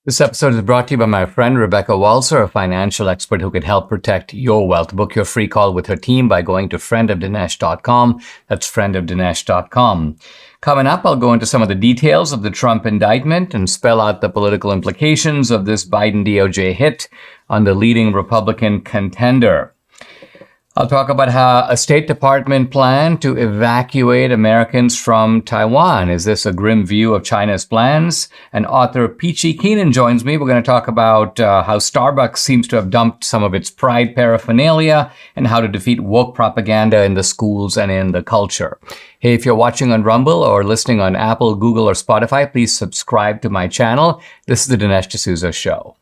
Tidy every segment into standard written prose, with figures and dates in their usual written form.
This episode is brought to you by my friend Rebecca Walser, a financial expert who can help protect your wealth. Book your free call with her team by going to friendofdinesh.com. That's friendofdinesh.com. Coming up, I'll go into some of the details of the Trump indictment and spell out the political implications of this Biden DOJ hit on the leading Republican contender. I'll talk about how a State Department plan to evacuate Americans from Taiwan. Is this a grim view of China's plans? And author Peachy Keenan joins me. We're going to talk about how Starbucks seems to have dumped some of its pride paraphernalia and how to defeat woke propaganda in the schools and in the culture. Hey, if you're watching on Rumble or listening on Apple, Google, or Spotify, please subscribe to my channel. This is the Dinesh D'Souza Show.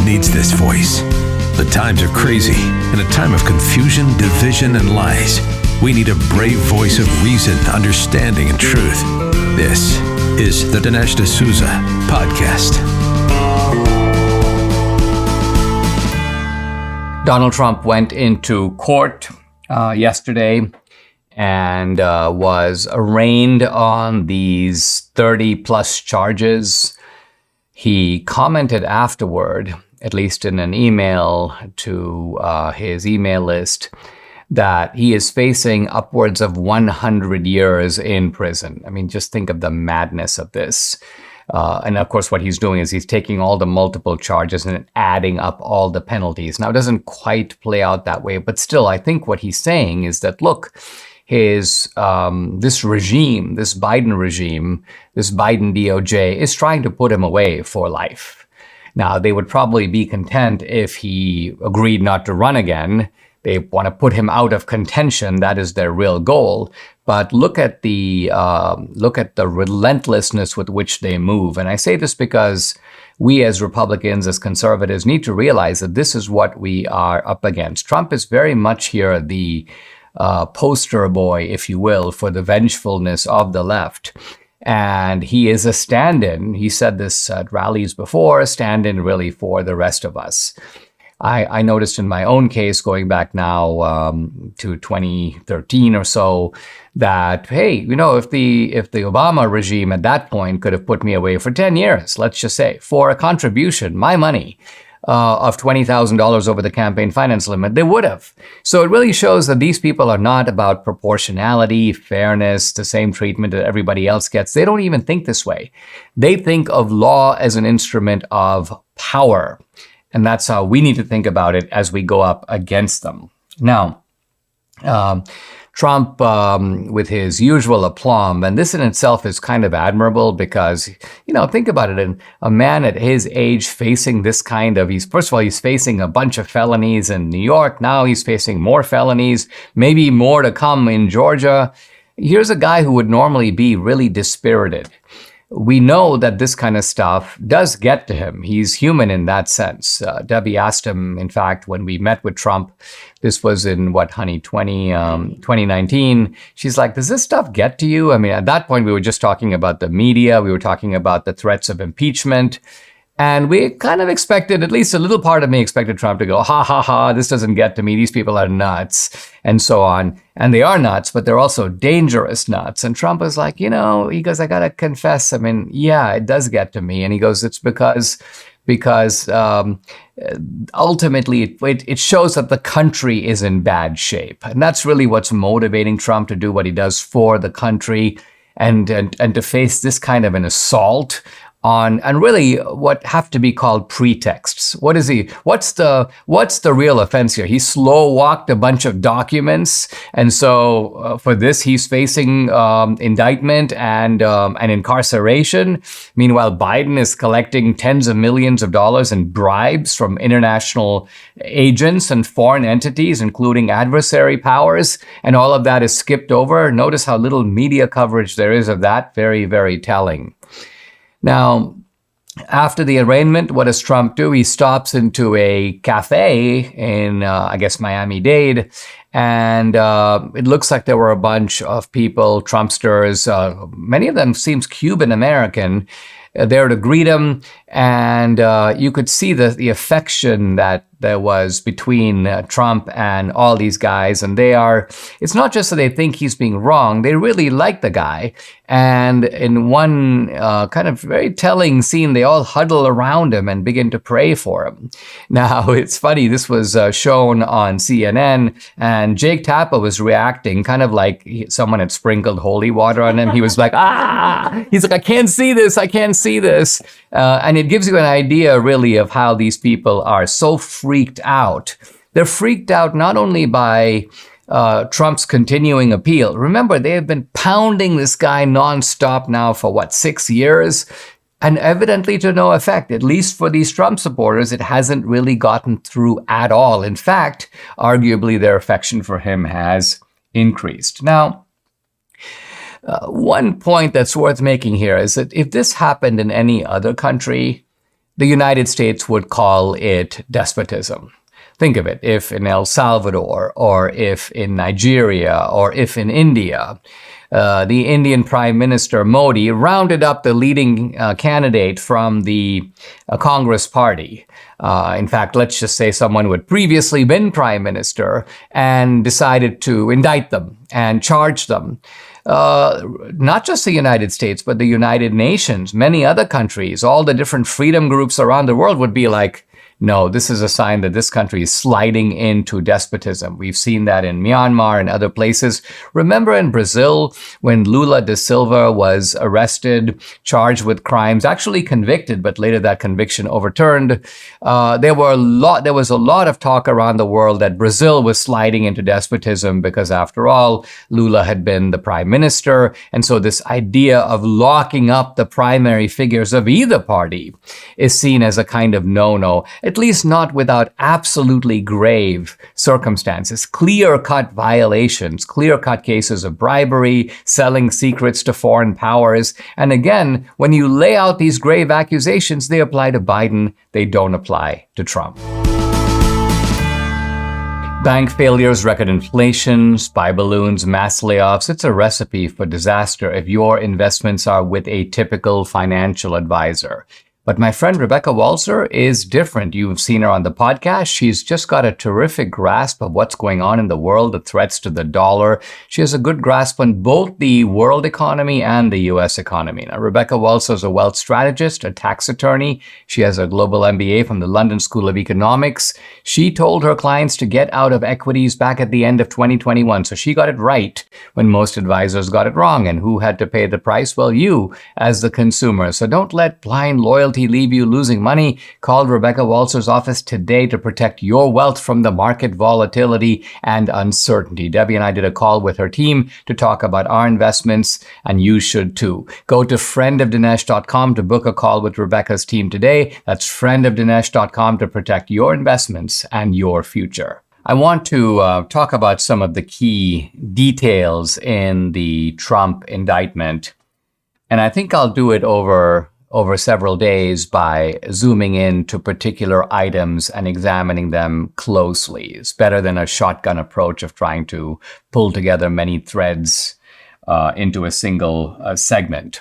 Needs this voice. The times are crazy. In a time of confusion, division, and lies, we need a brave voice of reason, understanding, and truth. This is the Dinesh D'Souza Podcast. Donald Trump went into court yesterday and was arraigned on these 30-plus charges. He commented afterward, at least in an email to his email list, that he is facing upwards of 100 years in prison. I mean, just think of the madness of this. And of course, what he's doing is he's taking all the multiple charges and adding up all the penalties. Now, it doesn't quite play out that way, but still, I think what he's saying is that, look, this regime, this Biden regime, this Biden DOJ is trying to put him away for life. Now, they would probably be content if he agreed not to run again. They want to put him out of contention. That is their real goal. But look at the relentlessness with which they move. And I say this because we as Republicans, as conservatives, need to realize that this is what we are up against. Trump is very much here the poster boy, if you will, for the vengefulness of the left. And he is a stand-in. He said this at rallies before, a stand-in really for the rest of us. I noticed in my own case, going back now to 2013 or so, that, hey, you know, if the Obama regime at that point could have put me away for 10 years, let's just say, for a contribution, my money, of $20,000 over the campaign finance limit, they would have. So it really shows that these people are not about proportionality, fairness, the same treatment that everybody else gets. They don't even think this way. They think of law as an instrument of power. And that's how we need to think about it as we go up against them. Now, Trump, with his usual aplomb, and this in itself is kind of admirable because, you know, think about it, a man at his age facing this kind of, first of all, he's facing a bunch of felonies in New York. Now he's facing more felonies, maybe more to come in Georgia. Here's a guy who would normally be really dispirited. We know that this kind of stuff does get to him. He's human in that sense. Debbie asked him, in fact, when we met with Trump, this was in 2019. She's like, does this stuff get to you? I mean, at that point, we were just talking about the media. We were talking about the threats of impeachment. And we kind of expected, at least a little part of me expected Trump to go, ha, ha, ha, this doesn't get to me. These people are nuts, and so on. And they are nuts, but they're also dangerous nuts. And Trump was like, you know, he goes, I got to confess. I mean, yeah, it does get to me. And he goes, it's because ultimately it shows that the country is in bad shape. And that's really what's motivating Trump to do what he does for the country and to face this kind of an assault on, and really what have to be called pretexts. What's the real offense here? He slow walked a bunch of documents. And so for this, he's facing indictment and incarceration. Meanwhile, Biden is collecting tens of millions of dollars in bribes from international agents and foreign entities, including adversary powers. And all of that is skipped over. Notice how little media coverage there is of that. Very, very telling. Now, after the arraignment, what does Trump do? He stops into a cafe in, Miami-Dade, and it looks like there were a bunch of people, Trumpsters, many of them seems Cuban-American, there to greet him, and you could see the affection that there was between Trump and all these guys. And it's not just that they think he's being wrong, they really like the guy. And in one kind of very telling scene, they all huddle around him and begin to pray for him. Now, it's funny, this was shown on CNN, and Jake Tapper was reacting kind of like someone had sprinkled holy water on him. He was like, he's like, I can't see this, I can't see this. And it gives you an idea, really, of how these people are so freaked out. They're freaked out not only by Trump's continuing appeal. Remember, they have been pounding this guy nonstop now for 6 years? And evidently to no effect. At least for these Trump supporters, it hasn't really gotten through at all. In fact, arguably their affection for him has increased. Now, one point that's worth making here is that if this happened in any other country, the United States would call it despotism. Think of it, if in El Salvador, or if in Nigeria, or if in India, the Indian Prime Minister Modi rounded up the leading candidate from the Congress party. In fact, let's just say someone who had previously been Prime Minister, and decided to indict them and charge them. Not just the United States, but the United Nations, many other countries, all the different freedom groups around the world would be like, no, this is a sign that this country is sliding into despotism. We've seen that in Myanmar and other places. Remember in Brazil, when Lula da Silva was arrested, charged with crimes, actually convicted, but later that conviction overturned. There was a lot of talk around the world that Brazil was sliding into despotism because, after all, Lula had been the prime minister. And so this idea of locking up the primary figures of either party is seen as a kind of no-no. At least not without absolutely grave circumstances, clear-cut violations, clear-cut cases of bribery, selling secrets to foreign powers. And again, when you lay out these grave accusations, they apply to Biden, they don't apply to Trump. Bank failures, record inflation, spy balloons, mass layoffs. It's a recipe for disaster if your investments are with a typical financial advisor. But my friend Rebecca Walser is different. You've seen her on the podcast. She's just got a terrific grasp of what's going on in the world, the threats to the dollar. She has a good grasp on both the world economy and the U.S. economy. Now, Rebecca Walser is a wealth strategist, a tax attorney. She has a global MBA from the London School of Economics. She told her clients to get out of equities back at the end of 2021. So she got it right when most advisors got it wrong. And who had to pay the price? Well, you as the consumer. So don't let blind loyalty leave you losing money. Call Rebecca Walser's office today to protect your wealth from the market volatility and uncertainty. Debbie and I did a call with her team to talk about our investments, and you should too. Go to friendofdinesh.com to book a call with Rebecca's team today. That's friendofdinesh.com to protect your investments and your future. I want to talk about some of the key details in the Trump indictment, and I think I'll do it over several days by zooming in to particular items and examining them closely. It's better than a shotgun approach of trying to pull together many threads into a single segment.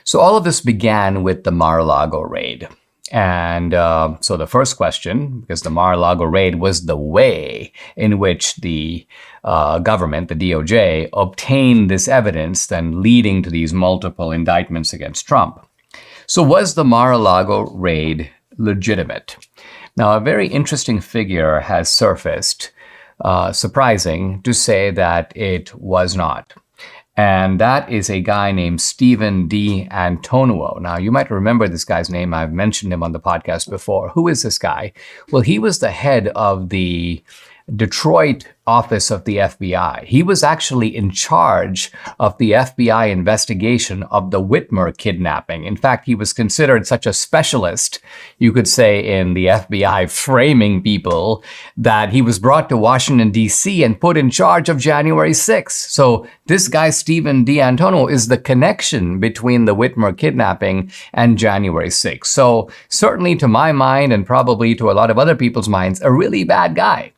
So all of this began with the Mar-a-Lago raid. And so the first question, because the Mar-a-Lago raid was the way in which the government, the DOJ, obtained this evidence, then leading to these multiple indictments against Trump. So was the Mar-a-Lago raid legitimate? Now, a very interesting figure has surfaced, surprising to say that it was not. And that is a guy named Stephen D'Antonio. Now, you might remember this guy's name. I've mentioned him on the podcast before. Who is this guy? Well, he was the head of the Detroit office of the FBI. He was actually in charge of the FBI investigation of the Whitmer kidnapping. In fact, he was considered such a specialist, you could say, in the FBI framing people, that he was brought to Washington, D.C. and put in charge of January 6th. So this guy, Stephen D'Antonio, is the connection between the Whitmer kidnapping and January 6th. So certainly to my mind, and probably to a lot of other people's minds, a really bad guy.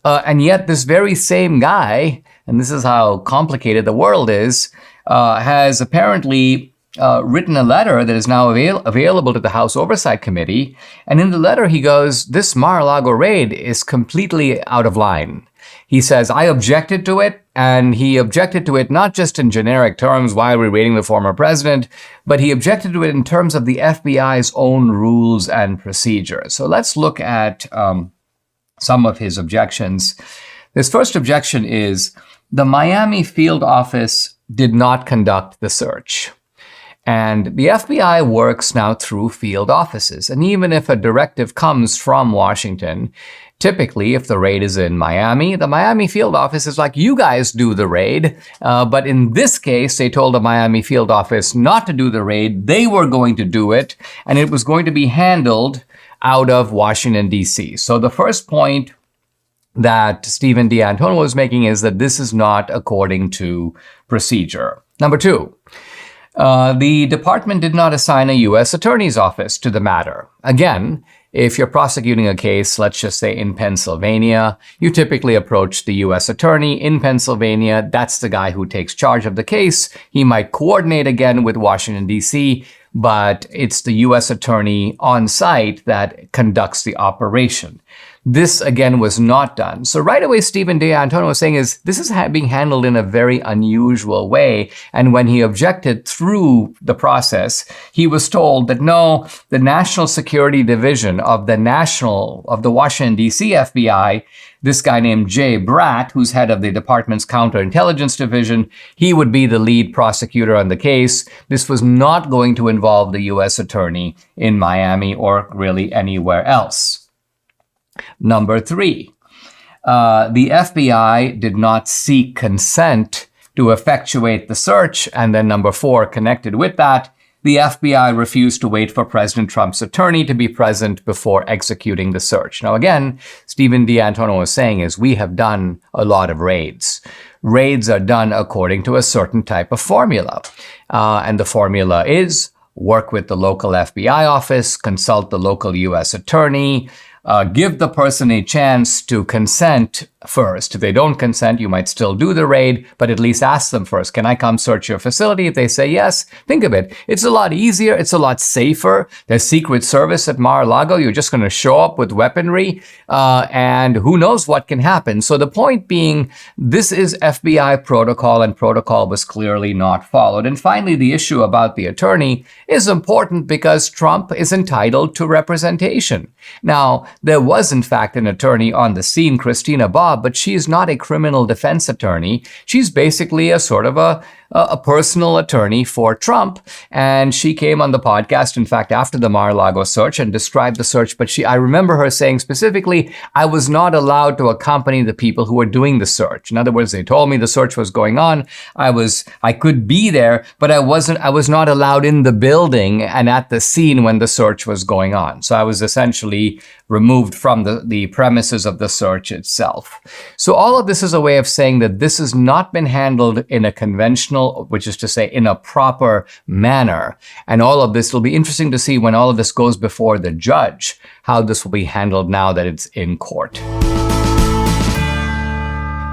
And yet this very same guy, and this is how complicated the world is, has apparently written a letter that is now available to the House Oversight Committee. And in the letter, he goes, this Mar-a-Lago raid is completely out of line. He says, I objected to it, and he objected to it not just in generic terms, why are we raiding the former president, but he objected to it in terms of the FBI's own rules and procedures. So let's look at some of his objections. His first objection is the Miami field office did not conduct the search. And the FBI works now through field offices. And even if a directive comes from Washington, typically if the raid is in Miami, the Miami field office is like, you guys do the raid. But in this case, they told the Miami field office not to do the raid. They were going to do it, and it was going to be handled out of Washington, D.C. So the first point that Stephen D'Antonio was making is that this is not according to procedure. Number two, the department did not assign a U.S. attorney's office to the matter. Again, if you're prosecuting a case, let's just say in Pennsylvania, you typically approach the U.S. attorney in Pennsylvania. That's the guy who takes charge of the case. He might coordinate again with Washington, D.C., but it's the U.S. attorney on site that conducts the operation. This, again, was not done. So right away, Stephen D'Antonio was saying this is being handled in a very unusual way. And when he objected through the process, he was told that no, the National Security Division of the Washington, D.C. FBI, this guy named Jay Bratt, who's head of the department's counterintelligence division, he would be the lead prosecutor on the case. This was not going to involve the U.S. attorney in Miami or really anywhere else. Number three, the FBI did not seek consent to effectuate the search. And then number four, connected with that, the FBI refused to wait for President Trump's attorney to be present before executing the search. Now, again, Stephen D'Antonio was saying is we have done a lot of raids. Raids are done according to a certain type of formula. And the formula is work with the local FBI office, consult the local U.S. attorney, give the person a chance to consent first. If they don't consent, you might still do the raid, but at least ask them first, can I come search your facility? If they say yes, think of it. It's a lot easier. It's a lot safer. There's Secret Service at Mar-a-Lago. You're just going to show up with weaponry, and who knows what can happen. So the point being, this is FBI protocol, and protocol was clearly not followed. And finally, the issue about the attorney is important because Trump is entitled to representation. Now, there was, in fact, an attorney on the scene, Christina Bobb, but she's not a criminal defense attorney. She's basically a sort of a personal attorney for Trump. And she came on the podcast, in fact, after the Mar-a-Lago search and described the search. But I remember her saying specifically, I was not allowed to accompany the people who were doing the search. In other words, they told me the search was going on. I could be there, but I was not allowed in the building and at the scene when the search was going on. So I was essentially removed from the premises of the search itself. So all of this is a way of saying that this has not been handled in a conventional, which is to say in a proper manner. And all of this will be interesting to see when all of this goes before the judge, how this will be handled now that it's in court.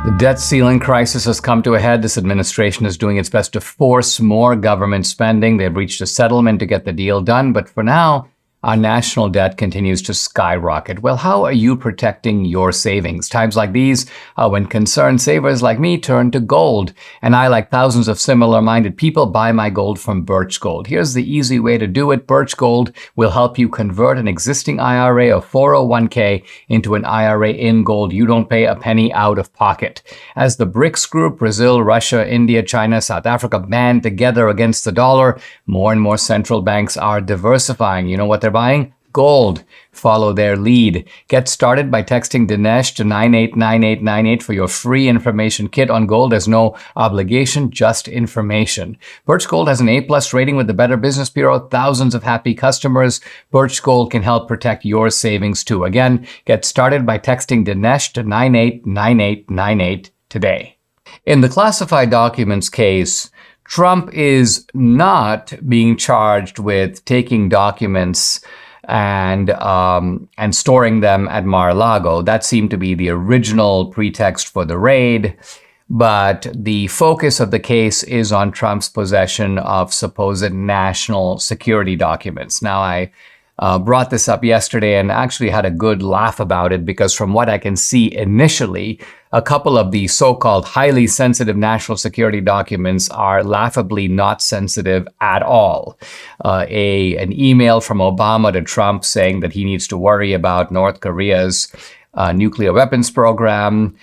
The debt ceiling crisis has come to a head. This administration is doing its best to force more government spending. They've reached a settlement to get the deal done. But for now, our national debt continues to skyrocket. Well, how are you protecting your savings? Times like these are when concerned savers like me turn to gold. And I, like thousands of similar-minded people, buy my gold from Birch Gold. Here's the easy way to do it. Birch Gold will help you convert an existing IRA or 401k into an IRA in gold. You don't pay a penny out of pocket. As the BRICS group, Brazil, Russia, India, China, South Africa, band together against the dollar, more and more central banks are diversifying. You know what they're buying? Gold. Follow their lead. Get started by texting Dinesh to 989898 for your free information kit on gold. There's no obligation, just information. Birch Gold has an A+ rating with the Better Business Bureau. Thousands of happy customers. Birch Gold can help protect your savings too. Again, get started by texting Dinesh to 989898 today. In the classified documents case, Trump is not being charged with taking documents and storing them at Mar-a-Lago. That seemed to be the original pretext for the raid. but the focus of the case is on Trump's possession of supposed national security documents. Now, I brought this up yesterday and actually had a good laugh about it because from what I can see initially, a couple of the so-called highly sensitive national security documents are laughably not sensitive at all. An email from Obama to Trump saying that he needs to worry about North Korea's nuclear weapons program,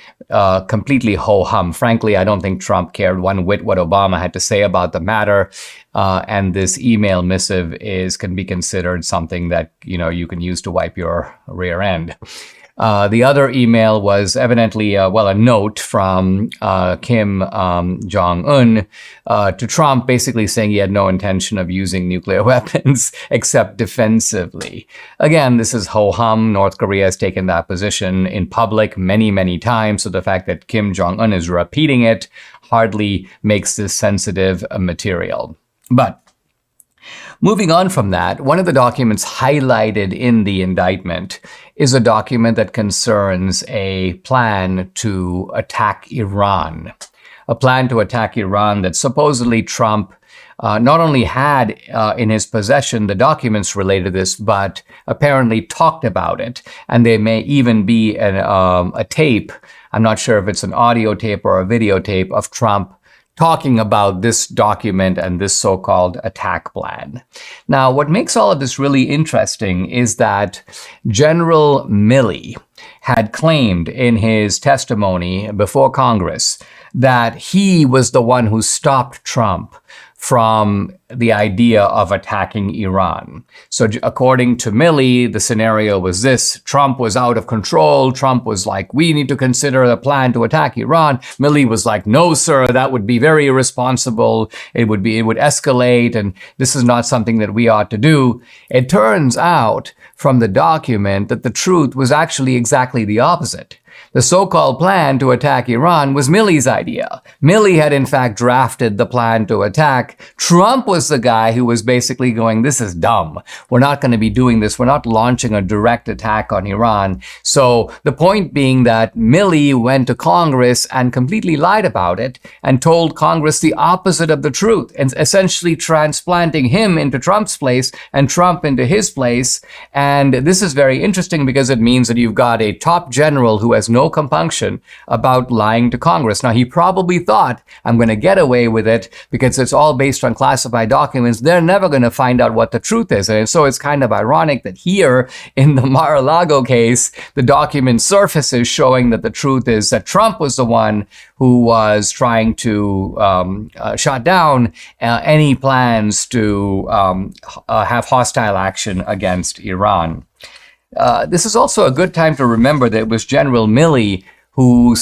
completely ho-hum. Frankly, I don't think Trump cared one whit what Obama had to say about the matter. And this email missive can be considered something that, you can use to wipe your rear end. The other email was evidently, a note from Kim Jong-un to Trump, basically saying he had no intention of using nuclear weapons except defensively. Again, this is ho-hum. North Korea has taken that position in public many, many times. So the fact that Kim Jong-un is repeating it hardly makes this sensitive material. But moving on from that, one of the documents highlighted in the indictment is a document that concerns a plan to attack Iran. A plan to attack Iran that supposedly Trump not only had in his possession the documents related to this, but apparently talked about it. And there may even be a tape, I'm not sure if it's an audio tape or a videotape, of Trump talking about this document and this so-called attack plan. Now, what makes all of this really interesting is that General Milley had claimed in his testimony before Congress that he was the one who stopped Trump from the idea of attacking Iran. So according to Milley, the scenario was this: Trump was out of control. Trump was like, we need to consider a plan to attack Iran. Milley was like, no, sir, that would be very irresponsible. It would escalate, and this is not something that we ought to do. It turns out from the document that the truth was actually exactly the opposite. The so-called plan to attack Iran was Milley's idea. Milley had in fact drafted the plan to attack. Trump was the guy who was basically going, this is dumb. We're not going to be doing this. We're not launching a direct attack on Iran. So the point being that Milley went to Congress and completely lied about it and told Congress the opposite of the truth, and essentially transplanting him into Trump's place and Trump into his place. And this is very interesting because it means that you've got a top general who has no compunction about lying to Congress. Now, he probably thought, I'm going to get away with it because it's all based on classified documents. They're never going to find out what the truth is. And so it's kind of ironic that here in the Mar-a-Lago case, the document surfaces showing that the truth is that Trump was the one who was trying to shut down any plans to have hostile action against Iran. This is also a good time to remember that it was General Milley who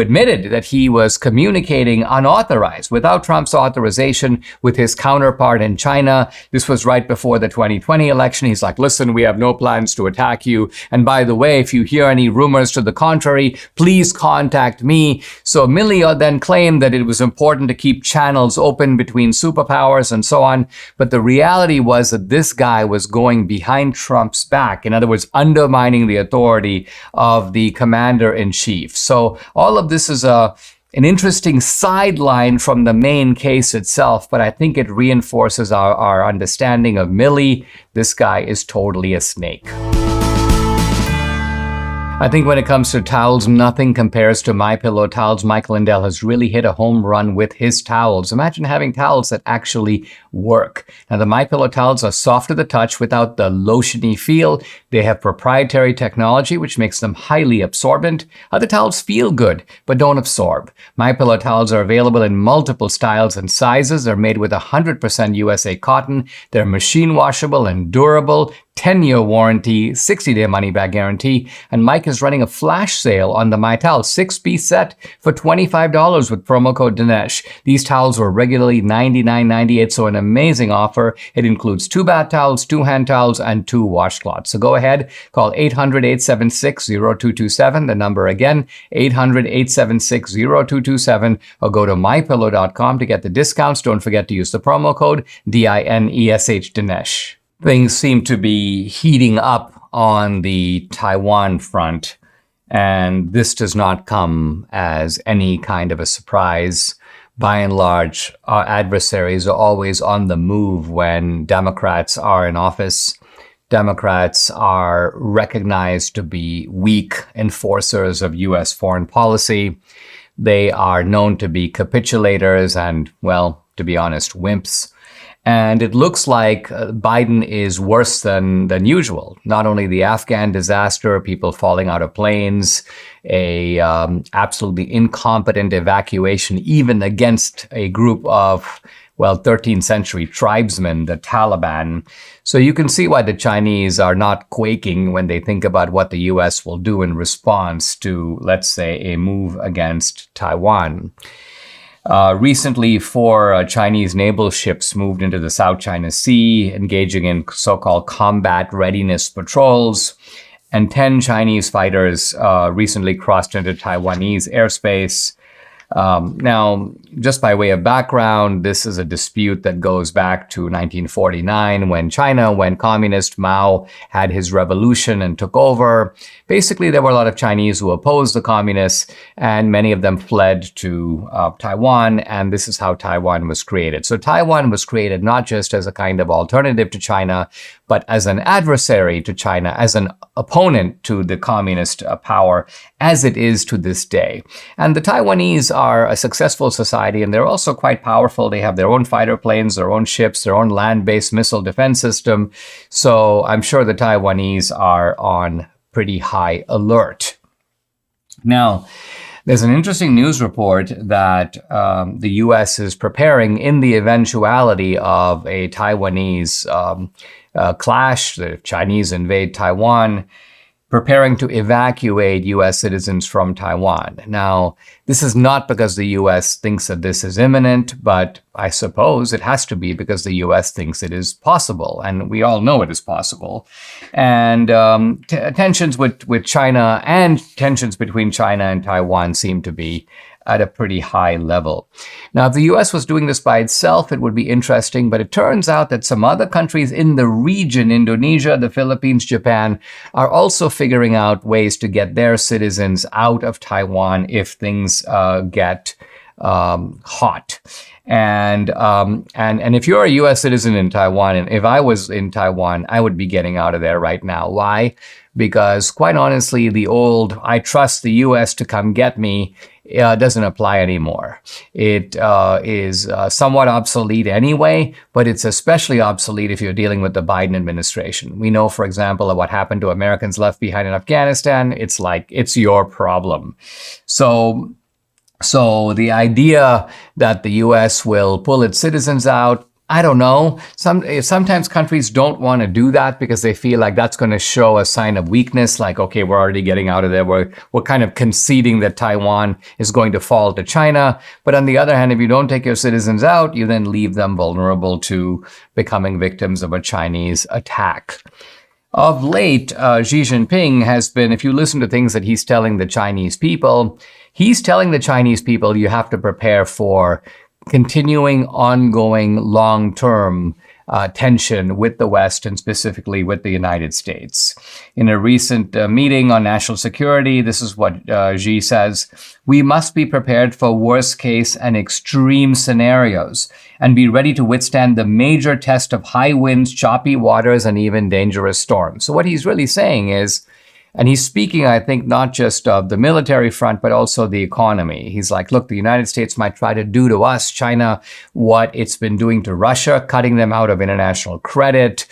admitted that he was communicating unauthorized, without Trump's authorization, with his counterpart in China. This was right before the 2020 election. He's like, listen, we have no plans to attack you. And by the way, if you hear any rumors to the contrary, please contact me. So Milley then claimed that it was important to keep channels open between superpowers and so on. But the reality was that this guy was going behind Trump's back. In other words, undermining the authority of the commander-in-chief. So all of this is an interesting sideline from the main case itself, but I think it reinforces our understanding of Milley. This guy is totally a snake. I think when it comes to towels, nothing compares to MyPillow towels. Mike Lindell has really hit a home run with his towels. Imagine having towels that actually work. Now, the MyPillow towels are soft to the touch without the lotiony feel. They have proprietary technology, which makes them highly absorbent. Other towels feel good, but don't absorb. MyPillow towels are available in multiple styles and sizes. They're made with 100% USA cotton. They're machine washable and durable. 10-year warranty, 60-day money-back guarantee, and Mike is running a flash sale on the My Towel 6-piece set for $25 with promo code Dinesh. These towels were regularly $99.98, so an amazing offer. It includes 2 bath towels, 2 hand towels, and 2 washcloths. So go ahead, call 800-876-0227, the number again, 800-876-0227, or go to mypillow.com to get the discounts. Don't forget to use the promo code DINESH Dinesh. Things seem to be heating up on the Taiwan front. And this does not come as any kind of a surprise. By and large, our adversaries are always on the move when Democrats are in office. Democrats are recognized to be weak enforcers of U.S. foreign policy. They are known to be capitulators and, well, to be honest, wimps. And it looks like Biden is worse than usual. Not only the Afghan disaster, people falling out of planes, a absolutely incompetent evacuation, even against a group of, well, 13th century tribesmen, the Taliban. So you can see why the Chinese are not quaking when they think about what the U.S. will do in response to, let's say, a move against Taiwan. Recently, 4 Chinese naval ships moved into the South China Sea, engaging in so-called combat readiness patrols, and 10 Chinese fighters recently crossed into Taiwanese airspace. Now, just by way of background, this is a dispute that goes back to 1949 when communist Mao had his revolution and took over. Basically, there were a lot of Chinese who opposed the communists, and many of them fled to Taiwan, and this is how Taiwan was created. So Taiwan was created not just as a kind of alternative to China, but as an adversary to China, as an opponent to the communist power, as it is to this day. And the Taiwanese are a successful society, and they're also quite powerful. They have their own fighter planes, their own ships, their own land-based missile defense system. So I'm sure the Taiwanese are on pretty high alert. Now, there's an interesting news report that the U.S. is preparing in the eventuality of a Taiwanese clash, the Chinese invade Taiwan, preparing to evacuate U.S. citizens from Taiwan. Now, this is not because the U.S. thinks that this is imminent, but I suppose it has to be because the U.S. thinks it is possible, and we all know it is possible. And tensions with China and tensions between China and Taiwan seem to be at a pretty high level. Now, if the U.S. was doing this by itself, it would be interesting, but it turns out that some other countries in the region, Indonesia, the Philippines, Japan, are also figuring out ways to get their citizens out of Taiwan if things get hot. And if you're a U.S. citizen in Taiwan, and if I was in Taiwan, I would be getting out of there right now. Why? Because quite honestly, the old "I trust the U.S. to come get me" doesn't apply anymore. It is somewhat obsolete anyway, but it's especially obsolete if you're dealing with the Biden administration. We know, for example, of what happened to Americans left behind in Afghanistan. It's like, it's your problem. So the idea that the U.S. will pull its citizens out, I don't know. Sometimes countries don't want to do that because they feel like that's going to show a sign of weakness, like, okay, we're already getting out of there. We're kind of conceding that Taiwan is going to fall to China. But on the other hand, if you don't take your citizens out, you then leave them vulnerable to becoming victims of a Chinese attack. Of late, Xi Jinping has been, if you listen to things that he's telling the Chinese people, he's telling the Chinese people you have to prepare for continuing, ongoing, long-term tension with the West and specifically with the United States. In a recent meeting on national security, this is what Xi says: "We must be prepared for worst-case and extreme scenarios and be ready to withstand the major test of high winds, choppy waters, and even dangerous storms." So what he's really saying is, and he's speaking, I think, not just of the military front, but also the economy. He's like, look, the United States might try to do to us, China, what it's been doing to Russia, cutting them out of international credit,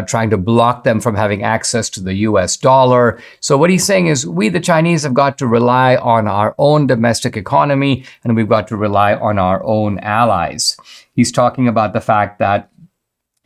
trying to block them from having access to the US dollar. So what he's saying is, we, the Chinese, have got to rely on our own domestic economy, and we've got to rely on our own allies. He's talking about the fact that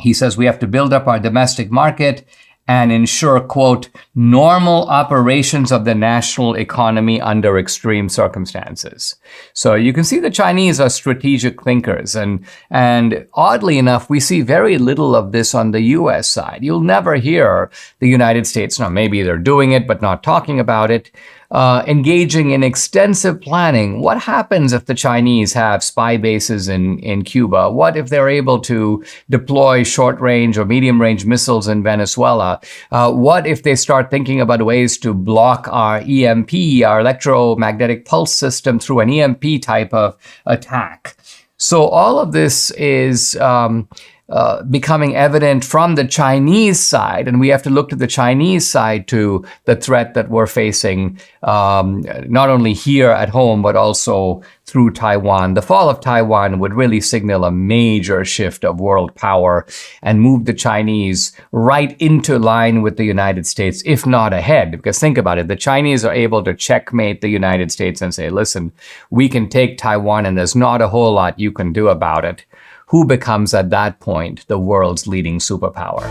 he says we have to build up our domestic market and ensure, quote, normal operations of the national economy under extreme circumstances. So you can see the Chinese are strategic thinkers. And oddly enough, we see very little of this on the US side. You'll never hear the United States, now maybe they're doing it, but not talking about it. engaging in extensive planning. What happens if the Chinese have spy bases in Cuba? What if they're able to deploy short-range or medium-range missiles in Venezuela? What if they start thinking about ways to block our EMP, our electromagnetic pulse system, through an EMP type of attack? So all of this is becoming evident from the Chinese side, and we have to look to the Chinese side to the threat that we're facing, not only here at home, but also through Taiwan. The fall of Taiwan would really signal a major shift of world power and move the Chinese right into line with the United States, if not ahead. Because think about it, the Chinese are able to checkmate the United States and say, listen, we can take Taiwan and there's not a whole lot you can do about it. Who becomes at that point the world's leading superpower?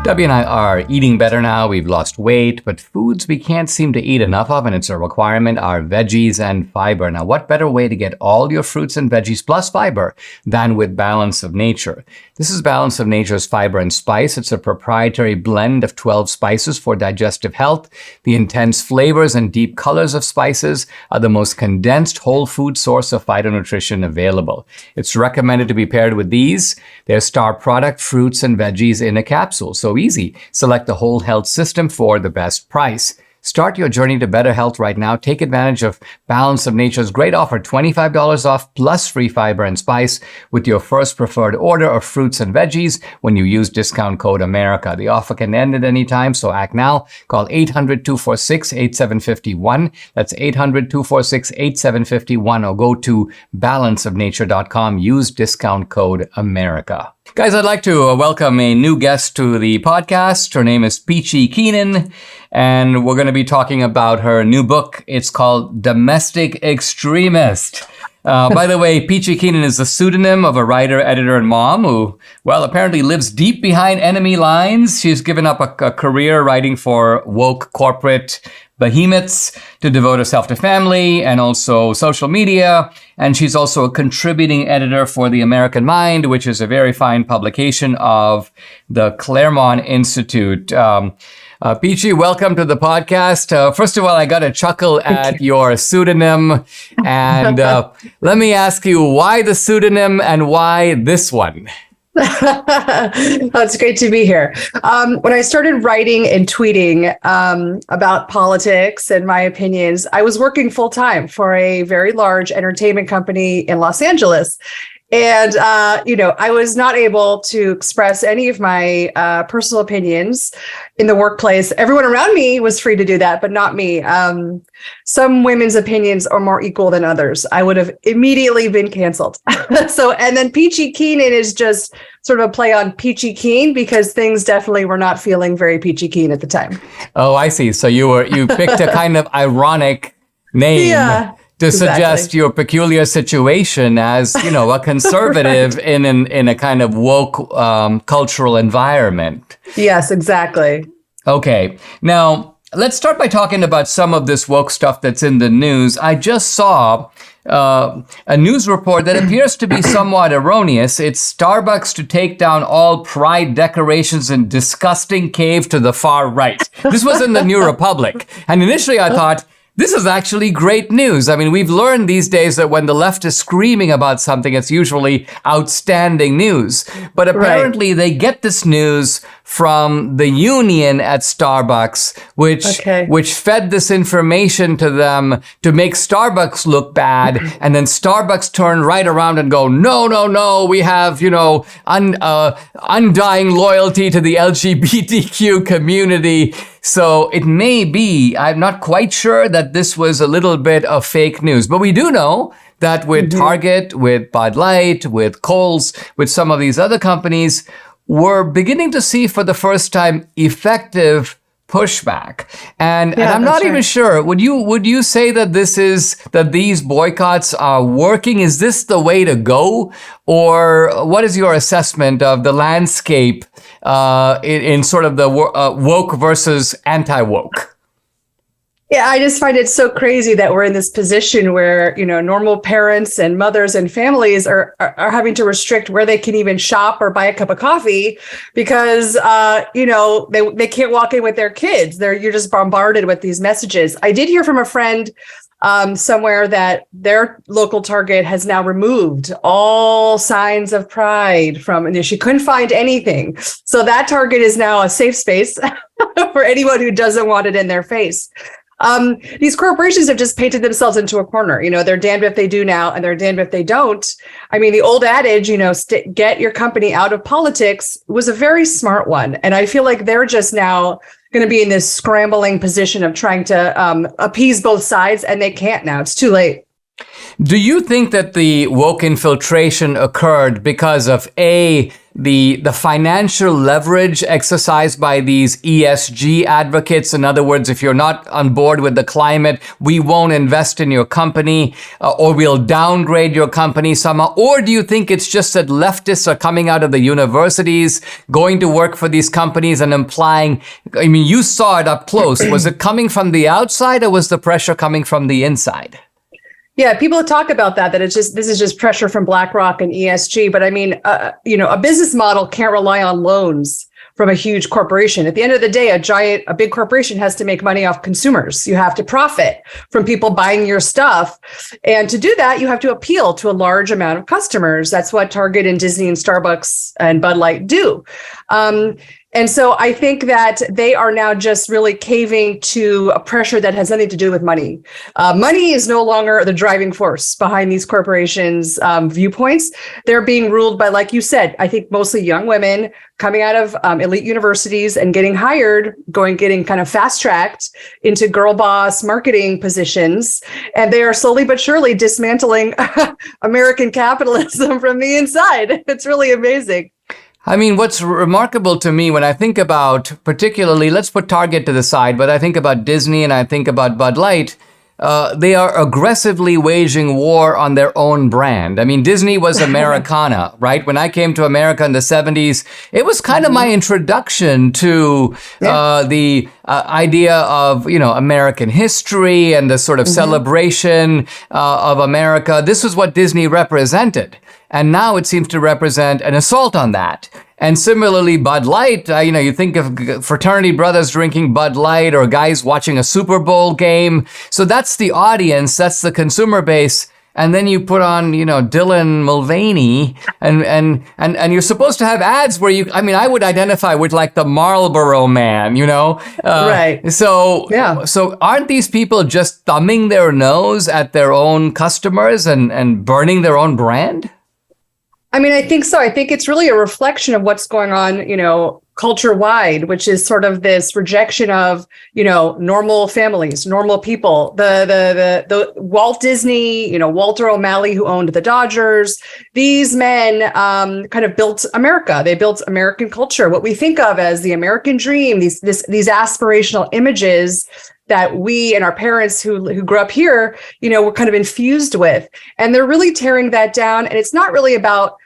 W and I are eating better now. We've lost weight, but foods we can't seem to eat enough of, and it's a requirement, are veggies and fiber. Now, what better way to get all your fruits and veggies plus fiber than with Balance of Nature? This is Balance of Nature's Fiber and Spice. It's a proprietary blend of 12 spices for digestive health. The intense flavors and deep colors of spices are the most condensed whole food source of phytonutrition available. It's recommended to be paired with these, their star product, fruits and veggies in a capsule. So easy. Select the whole health system for the best price. Start your journey to better health right now. Take advantage of Balance of Nature's great offer, $25 off plus free fiber and spice with your first preferred order of fruits and veggies when you use discount code AMERICA. The offer can end at any time, so act now. Call 800-246-8751. That's 800-246-8751, or go to balanceofnature.com. Use discount code AMERICA. Guys, I'd like to welcome a new guest to the podcast. Her name is Peachy Keenan, and we're going to be talking about her new book. It's called Domestic Extremist. By the way, Peachy Keenan is the pseudonym of a writer, editor, and mom who, well, apparently lives deep behind enemy lines. She's given up a career writing for woke corporate behemoths to devote herself to family and also social media. And she's also a contributing editor for The American Mind, which is a very fine publication of the Claremont Institute. Peachy, welcome to the podcast. First of all, I got a chuckle at your pseudonym. And let me ask you, why the pseudonym and why this one? It's great to be here. When I started writing and tweeting about politics and my opinions, I was working full time for a very large entertainment company in Los Angeles. And, I was not able to express any of my personal opinions in the workplace. Everyone around me was free to do that, but not me. Some women's opinions are more equal than others. I would have immediately been canceled. And then Peachy Keenan is just sort of a play on peachy keen, because things definitely were not feeling very peachy keen at the time. Oh, I see. So you picked a kind of ironic name. Yeah. To suggest your peculiar situation as, a conservative Right. in a kind of woke cultural environment. Yes, exactly. Okay. Now, let's start by talking about some of this woke stuff that's in the news. I just saw a news report that appears to be somewhat erroneous. It's Starbucks to take down all pride decorations in disgusting cave to the far right. This was in the New Republic. And initially I thought, this is actually great news. I mean, we've learned these days that when the left is screaming about something, it's usually outstanding news. But apparently they get this news from the union at Starbucks, which fed this information to them to make Starbucks look bad. And then Starbucks turned right around and go, no, we have, undying loyalty to the LGBTQ community. So it may be, I'm not quite sure that this was a little bit of fake news, but we do know that with Target, with Bud Light, with Kohl's, with some of these other companies, we're beginning to see for the first time effective pushback. And I'm not even sure, would you say that these boycotts are working? Is this the way to go? Or what is your assessment of the landscape in sort of the woke versus anti-woke? Yeah, I just find it so crazy that we're in this position where, normal parents and mothers and families are having to restrict where they can even shop or buy a cup of coffee because, they can't walk in with their kids. You're just bombarded with these messages. I did hear from a friend somewhere that their local Target has now removed all signs of pride and she couldn't find anything. So that Target is now a safe space for anyone who doesn't want it in their face. These corporations have just painted themselves into a corner. They're damned if they do now and they're damned if they don't. I mean, the old adage, get your company out of politics was a very smart one. And I feel like they're just now going to be in this scrambling position of trying to appease both sides, and they can't now. It's too late. Do you think that the woke infiltration occurred because of the financial leverage exercised by these ESG advocates? In other words, if you're not on board with the climate, we won't invest in your company, or we'll downgrade your company somehow. Or do you think it's just that leftists are coming out of the universities, going to work for these companies and implying, I mean, you saw it up close. Was it coming from the outside or was the pressure coming from the inside? Yeah, people talk about that this is just pressure from BlackRock and ESG. But I mean, a business model can't rely on loans from a huge corporation. At the end of the day, a big corporation has to make money off consumers. You have to profit from people buying your stuff. And to do that, you have to appeal to a large amount of customers. That's what Target and Disney and Starbucks and Bud Light do. And so I think that they are now just really caving to a pressure that has nothing to do with money. Money is no longer the driving force behind these corporations' viewpoints. They're being ruled by, like you said, I think mostly young women coming out of elite universities and getting hired, getting kind of fast-tracked into girl boss marketing positions. And they are slowly but surely dismantling American capitalism from the inside. It's really amazing. I mean, what's remarkable to me when I think about, particularly, let's put Target to the side, but I think about Disney and I think about Bud Light, they are aggressively waging war on their own brand. I mean, Disney was Americana, right? When I came to America in the 70s, it was kind of my introduction to the idea of, American history and the sort of celebration of America. This was what Disney represented. And now it seems to represent an assault on that. And similarly, Bud Light, you think of fraternity brothers drinking Bud Light or guys watching a Super Bowl game. So that's the audience, that's the consumer base. And then you put on, Dylan Mulvaney and you're supposed to have ads where I would identify with like the Marlboro Man, Right. So aren't these people just thumbing their nose at their own customers and burning their own brand? I mean, I think so. I think it's really a reflection of what's going on, culture wide, which is sort of this rejection of, normal families, normal people. The Walt Disney, Walter O'Malley, who owned the Dodgers. These men kind of built America. They built American culture, what we think of as the American dream. These aspirational images that we and our parents who grew up here, were kind of infused with. And they're really tearing that down. And it's not really about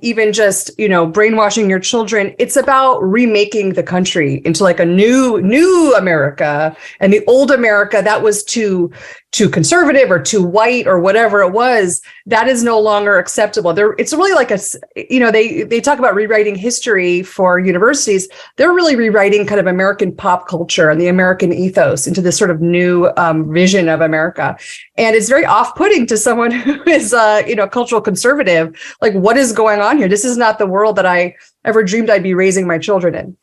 even just, brainwashing your children. It's about remaking the country into like a new America. And the old America that was too conservative or too white or whatever it was, that is no longer acceptable. It's really like they talk about rewriting history for universities. They're really rewriting kind of American pop culture and the American ethos into this sort of new vision of America. And it's very off-putting to someone who is, cultural conservative. Like, what is going on here? This is not the world that I ever dreamed I'd be raising my children in.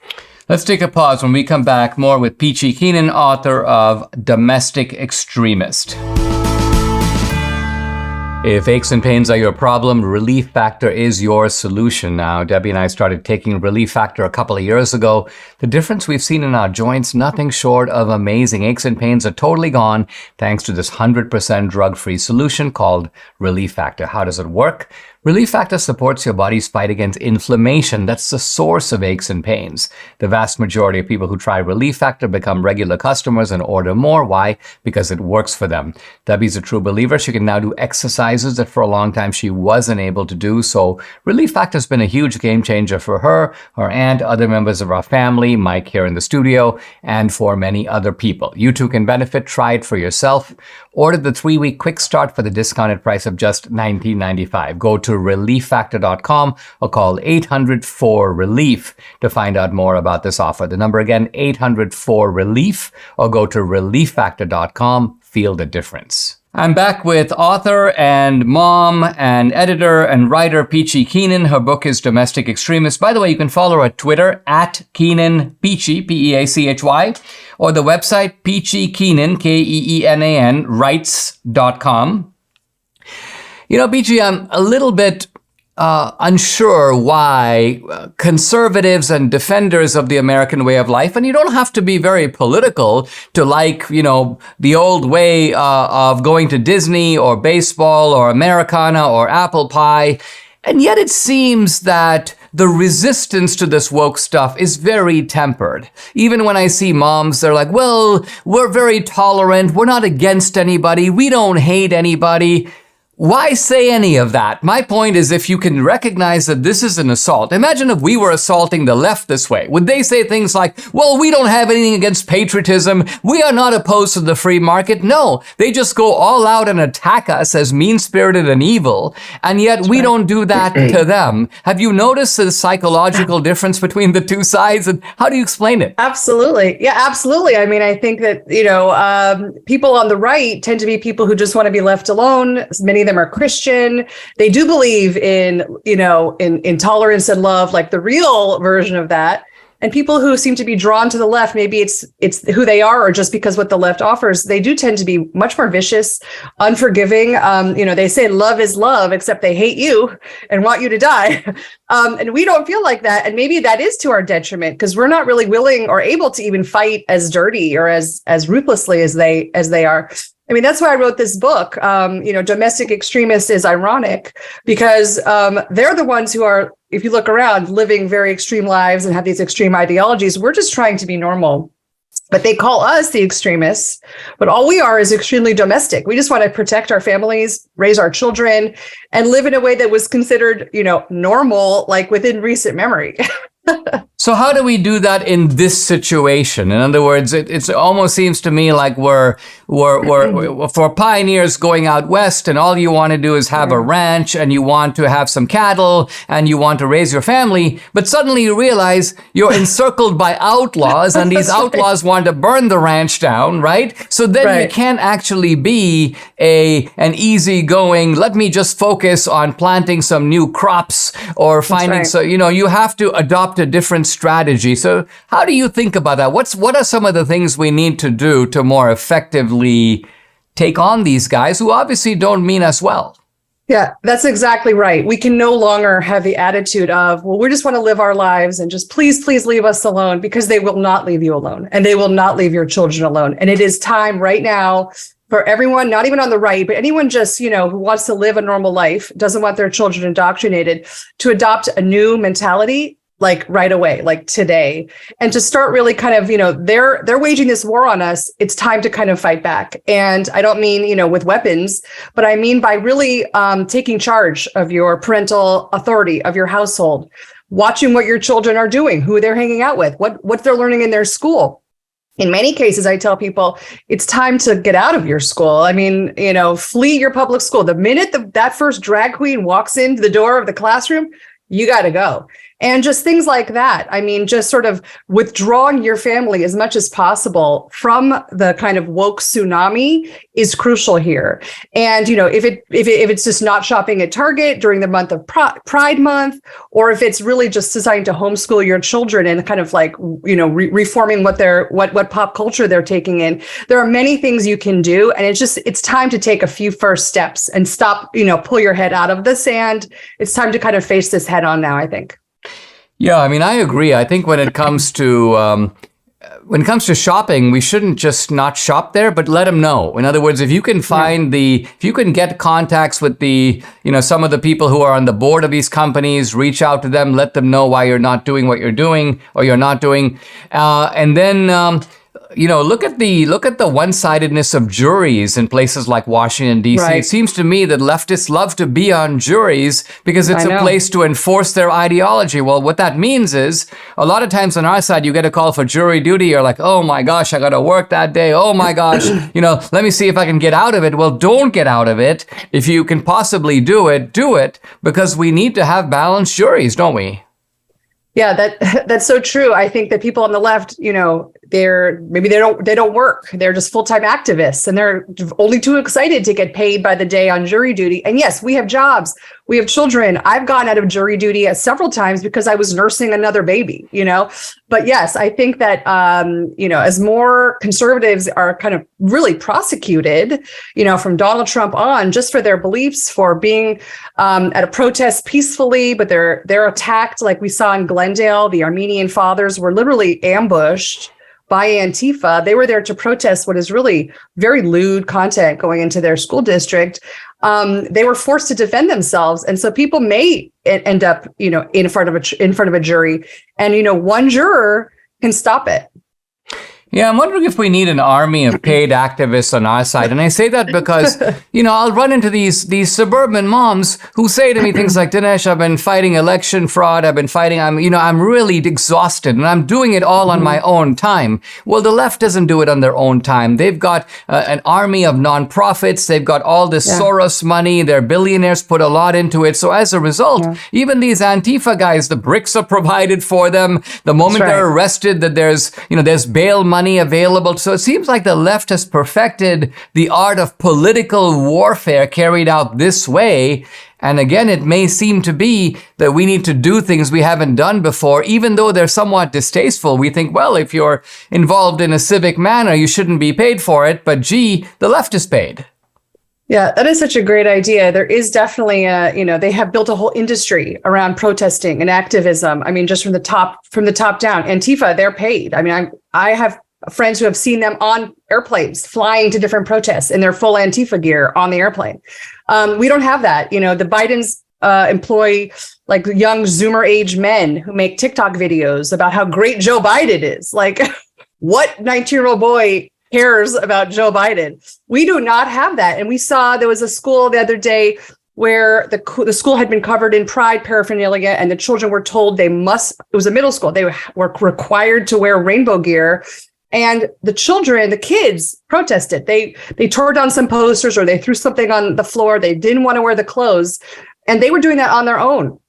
Let's take a pause. When we come back, more with Peachy Keenan, author of Domestic Extremist. If aches and pains are your problem, Relief Factor is your solution now. Debbie and I started taking Relief Factor a couple of years ago. The difference we've seen in our joints, nothing short of amazing. Aches and pains are totally gone thanks to this 100% drug-free solution called Relief Factor. How does it work? Relief Factor supports your body's fight against inflammation. That's the source of aches and pains. The vast majority of people who try Relief Factor become regular customers and order more. Why? Because it works for them. Debbie's a true believer. She can now do exercises that for a long time she wasn't able to do. So Relief Factor has been a huge game changer for her, her aunt, other members of our family, Mike here in the studio, and for many other people. You too can benefit. Try it for yourself. Order the 3-week quick start for the discounted price of just $19.95. Go to relieffactor.com or call 800-4-RELIEF to find out more about this offer. The number again, 800-4-RELIEF, or go to relieffactor.com. Feel the difference. I'm back with author and mom and editor and writer Peachy Keenan. Her book is Domestic Extremist. By the way, you can follow her at Twitter at Keenan Peachy, Peachy, or the website Peachy Keenan, Keenan, writes.com. You know, Peachy, I'm a little bit unsure why conservatives and defenders of the American way of life, and you don't have to be very political to like, the old way of going to Disney or baseball or Americana or apple pie. And yet it seems that the resistance to this woke stuff is very tempered. Even when I see moms, they're like, well, we're very tolerant. We're not against anybody. We don't hate anybody. Why say any of that? My point is, if you can recognize that this is an assault, imagine if we were assaulting the left this way. Would they say things like, well, we don't have anything against patriotism. We are not opposed to the free market. No, they just go all out and attack us as mean-spirited and evil. And yet we don't do that to them. Have you noticed the psychological difference between the two sides? And how do you explain it? Absolutely. Yeah, absolutely. I mean, I think that, people on the right tend to be people who just want to be left alone. Many of them are Christian. They do believe in tolerance and love, like the real version of that. And people who seem to be drawn to the left, maybe it's who they are, or just because what the left offers, they do tend to be much more vicious, unforgiving. They say love is love, except they hate you and want you to die. And we don't feel like that. And maybe that is to our detriment, because we're not really willing or able to even fight as dirty or as ruthlessly as they are. I mean, that's why I wrote this book. Domestic Extremists is ironic because they're the ones who are, if you look around, living very extreme lives and have these extreme ideologies. We're just trying to be normal. But they call us the extremists. But all we are is extremely domestic. We just want to protect our families, raise our children, and live in a way that was considered, normal, like within recent memory. So how do we do that in this situation? In other words, it almost seems to me like we're for pioneers going out west, and all you want to do is have a ranch, and you want to have some cattle, and you want to raise your family, but suddenly you realize you're encircled by outlaws, and these outlaws want to burn the ranch down, right? So then you can't actually be an easygoing, let me just focus on planting some new crops or finding, you have to adopt a different strategy. So how do you think about that? What are some of the things we need to do to more effectively take on these guys who obviously don't mean us well? Yeah, that's exactly right. We can no longer have the attitude of, well, we just want to live our lives and just please leave us alone, because they will not leave you alone, and they will not leave your children alone. And it is time right now for everyone, not even on the right, but anyone just, who wants to live a normal life, doesn't want their children indoctrinated, to adopt a new mentality, like right away, like today, and to start really kind of, they're waging this war on us. It's time to kind of fight back. And I don't mean, with weapons, but I mean by really taking charge of your parental authority, of your household, watching what your children are doing, who they're hanging out with, what they're learning in their school. In many cases, I tell people it's time to get out of your school. I mean, flee your public school. The minute that first drag queen walks into the door of the classroom, you got to go. And just things like that. I mean, just sort of withdrawing your family as much as possible from the kind of woke tsunami is crucial here. And, if it's just not shopping at Target during the month of Pride Month, or if it's really just deciding to homeschool your children and kind of like, reforming what pop culture they're taking in, there are many things you can do. And it's time to take a few first steps and stop, pull your head out of the sand. It's time to kind of face this head on now, I think. Yeah, I mean, I agree. I think when it comes to when it comes to shopping, we shouldn't just not shop there, but let them know. In other words, if you can find if you can get contacts with some of the people who are on the board of these companies, reach out to them, let them know why you're not doing what you're doing or you're not doing. And then, look at the one-sidedness of juries in places like Washington, D.C. Right. It seems to me that leftists love to be on juries because it's a place to enforce their ideology. Well, what that means is a lot of times on our side, you get a call for jury duty. You're like, oh my gosh, I got to work that day. Oh my gosh, let me see if I can get out of it. Well, don't get out of it. If you can possibly do it, because we need to have balanced juries, don't we? Yeah, that's so true. I think that people on the left, they don't work. They're just full-time activists, and they're only too excited to get paid by the day on jury duty. And yes, we have jobs, we have children. I've gone out of jury duty several times because I was nursing another baby, But yes, I think that, as more conservatives are kind of really prosecuted, from Donald Trump on, just for their beliefs, for being at a protest peacefully, but they're attacked, like we saw in Glendale. The Armenian fathers were literally ambushed by Antifa. They were there to protest what is really very lewd content going into their school district. They were forced to defend themselves, and so people may end up, in front of a jury, and one juror can stop it. Yeah, I'm wondering if we need an army of paid activists on our side. And I say that because, I'll run into these suburban moms who say to me things like, Dinesh, I've been fighting election fraud. I'm really exhausted, and I'm doing it all on my own time. Well, the left doesn't do it on their own time. They've got an army of nonprofits. They've got all this Soros money. Their billionaires put a lot into it. So as a result, even these Antifa guys, the bricks are provided for them. The moment they're arrested, that there's bail money available. So it seems like the left has perfected the art of political warfare carried out this way. And again, it may seem to be that we need to do things we haven't done before, even though they're somewhat distasteful. We think, well, if you're involved in a civic manner, you shouldn't be paid for it. But gee, the left is paid. Yeah, that is such a great idea. There is definitely they have built a whole industry around protesting and activism. I mean, just from the top down. Antifa, they're paid. I mean, I have friends who have seen them on airplanes flying to different protests in their full Antifa gear on the airplane. We don't have that. The Bidens employ like young Zoomer age men who make TikTok videos about how great Joe Biden is. Like, what 19-year-old boy cares about Joe Biden? We do not have that. And we saw there was a school the other day where the school had been covered in pride paraphernalia, and the children were told it was a middle school, they were required to wear rainbow gear. And the kids protested. They tore down some posters, or they threw something on the floor. They didn't want to wear the clothes. And they were doing that on their own,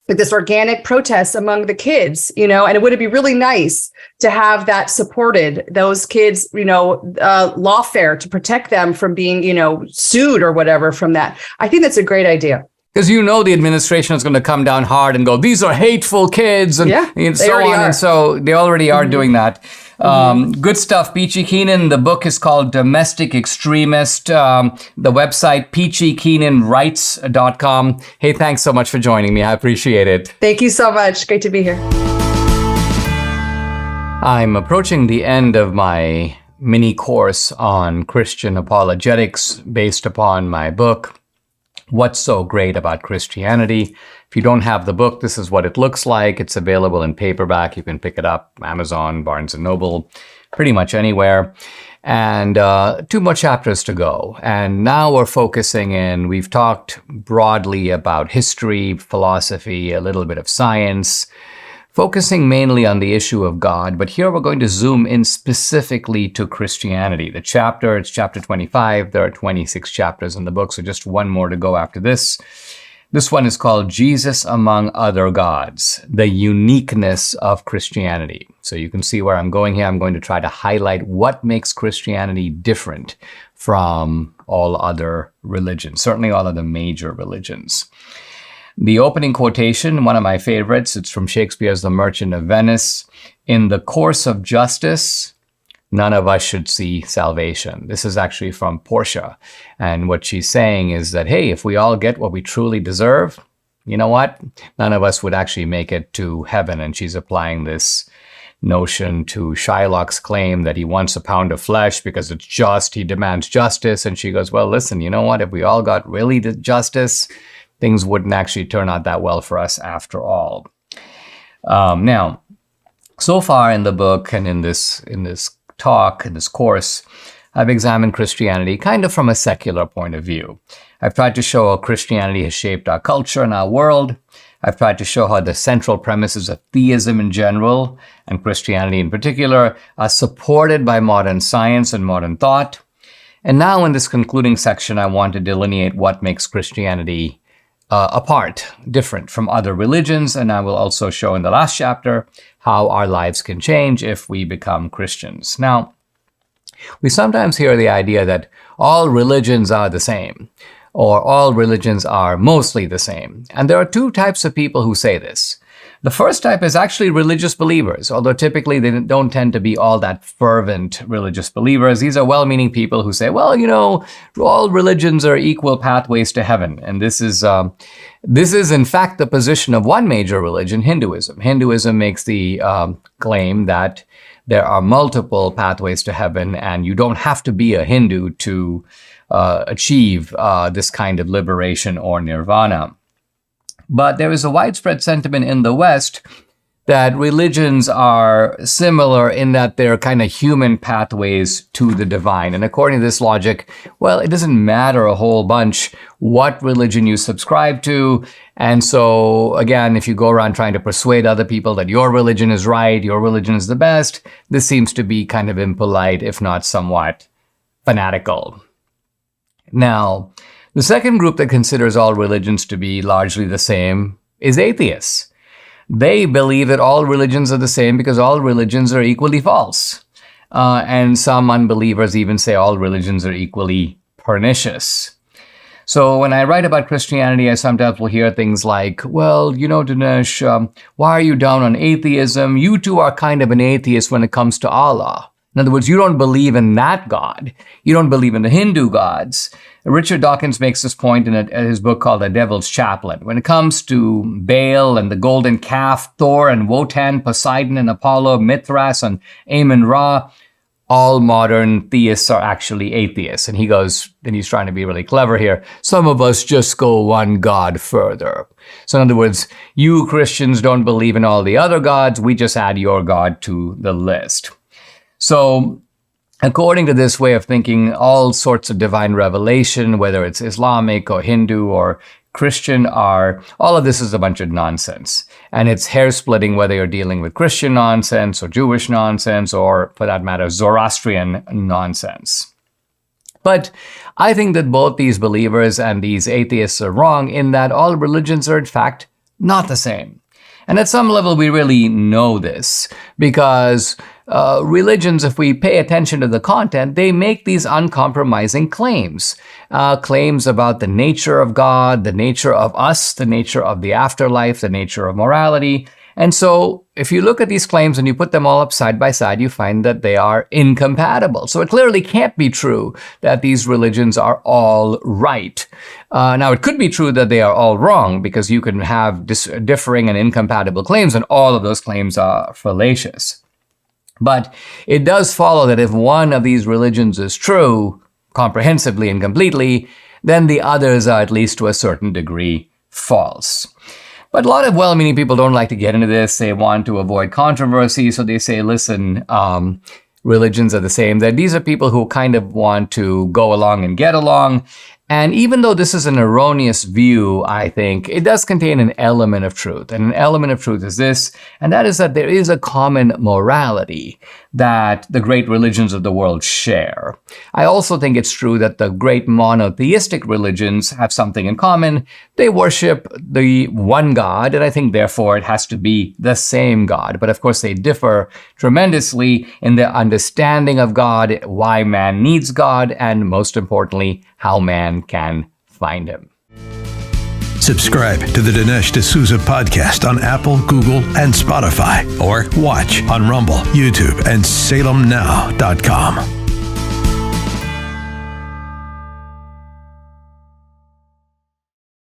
like this organic protest among the kids, and it would be really nice to have that supported, those kids, lawfare to protect them from being, sued or whatever from that. I think that's a great idea. Because the administration is going to come down hard and go, these are hateful kids, and so on. And so they already are doing that. Good stuff. Peachy Keenan. The book is called Domestic Extremist. The website, peachykeenanwrites.com. Hey, thanks so much for joining me. I appreciate it. Thank you so much. Great to be here. I'm approaching the end of my mini course on Christian apologetics based upon my book, What's So Great About Christianity? If you don't have the book, this is what it looks like. It's available in paperback. You can pick it up, Amazon, Barnes & Noble, pretty much anywhere. And 2 more chapters to go. And now we're focusing in, we've talked broadly about history, philosophy, a little bit of science, focusing mainly on the issue of God. But here we're going to zoom in specifically to Christianity. It's chapter 25. There are 26 chapters in the book, so just one more to go after this. This one is called Jesus Among Other Gods, the Uniqueness of Christianity. So you can see where I'm going here. I'm going to try to highlight what makes Christianity different from all other religions, certainly all of the major religions. The opening quotation, one of my favorites, it's from Shakespeare's The Merchant of Venice. In the course of justice, none of us should see salvation. This is actually from Portia. And what she's saying is that, hey, if we all get what we truly deserve, you know what? None of us would actually make it to heaven. And she's applying this notion to Shylock's claim that he wants a pound of flesh because it's just, he demands justice. And she goes, well, listen, you know what? If we all got really the justice, things wouldn't actually turn out that well for us after all. Now, so far in the book and in this talk, in this course, I've examined Christianity kind of from a secular point of view. I've tried to show how Christianity has shaped our culture and our world. I've tried to show how the central premises of theism in general, and Christianity in particular, are supported by modern science and modern thought. And now in this concluding section, I want to delineate what makes Christianity apart, different from other religions. And I will also show in the last chapter how our lives can change if we become Christians. Now, we sometimes hear the idea that all religions are the same, or all religions are mostly the same. And there are two types of people who say this. The first type is actually religious believers, although typically they don't tend to be all that fervent religious believers. These are well-meaning people who say, well, you know, all religions are equal pathways to heaven. And this is in fact the position of one major religion, Hinduism. Hinduism makes the claim that there are multiple pathways to heaven, and you don't have to be a Hindu to achieve this kind of liberation or nirvana. But there is a widespread sentiment in the West that religions are similar in that they're kind of human pathways to the divine. And according to this logic, well, it doesn't matter a whole bunch what religion you subscribe to. And so, again, if you go around trying to persuade other people that your religion is right, your religion is the best, this seems to be kind of impolite, if not somewhat fanatical. Now, the second group that considers all religions to be largely the same is atheists. They believe that all religions are the same because all religions are equally false. And some unbelievers even say all religions are equally pernicious. So when I write about Christianity, I sometimes will hear things like, well, you know, Dinesh, why are you down on atheism? You too are kind of an atheist when it comes to Allah. In other words, you don't believe in that God. You don't believe in the Hindu gods. Richard Dawkins makes this point in his book called The Devil's Chaplain. When it comes to Baal and the golden calf, Thor and Wotan, Poseidon and Apollo, Mithras and Amun-Ra, all modern theists are actually atheists. And he goes, and he's trying to be really clever here, some of us just go one God further. So in other words, you Christians don't believe in all the other gods, we just add your God to the list. So according to this way of thinking, all sorts of divine revelation, whether it's Islamic or Hindu or Christian, all of this is a bunch of nonsense. And it's hair-splitting whether you're dealing with Christian nonsense or Jewish nonsense or, for that matter, Zoroastrian nonsense. But I think that both these believers and these atheists are wrong in that all religions are, in fact, not the same. And at some level, we really know this because religions, if we pay attention to the content, they make these uncompromising claims. Claims about the nature of God, the nature of us, the nature of the afterlife, the nature of morality. And so if you look at these claims and you put them all up side by side, you find that they are incompatible. So it clearly can't be true that these religions are all right. Now, it could be true that they are all wrong because you can have differing and incompatible claims, and all of those claims are fallacious. But it does follow that if one of these religions is true, comprehensively and completely, then the others are, at least to a certain degree, false. But a lot of well-meaning people don't like to get into this. They want to avoid controversy, so they say, listen, religions are the same. That these are people who kind of want to go along and get along. And even though this is an erroneous view, I think, it does contain an element of truth. And an element of truth is this, and that is that there is a common morality that the great religions of the world share. I also think it's true that the great monotheistic religions have something in common. They worship the one God, and I think therefore it has to be the same God. But of course they differ tremendously in their understanding of God, why man needs God, and most importantly, how man can find him. Subscribe to the Dinesh D'Souza podcast on Apple, Google, and Spotify, or watch on Rumble, YouTube, and SalemNow.com.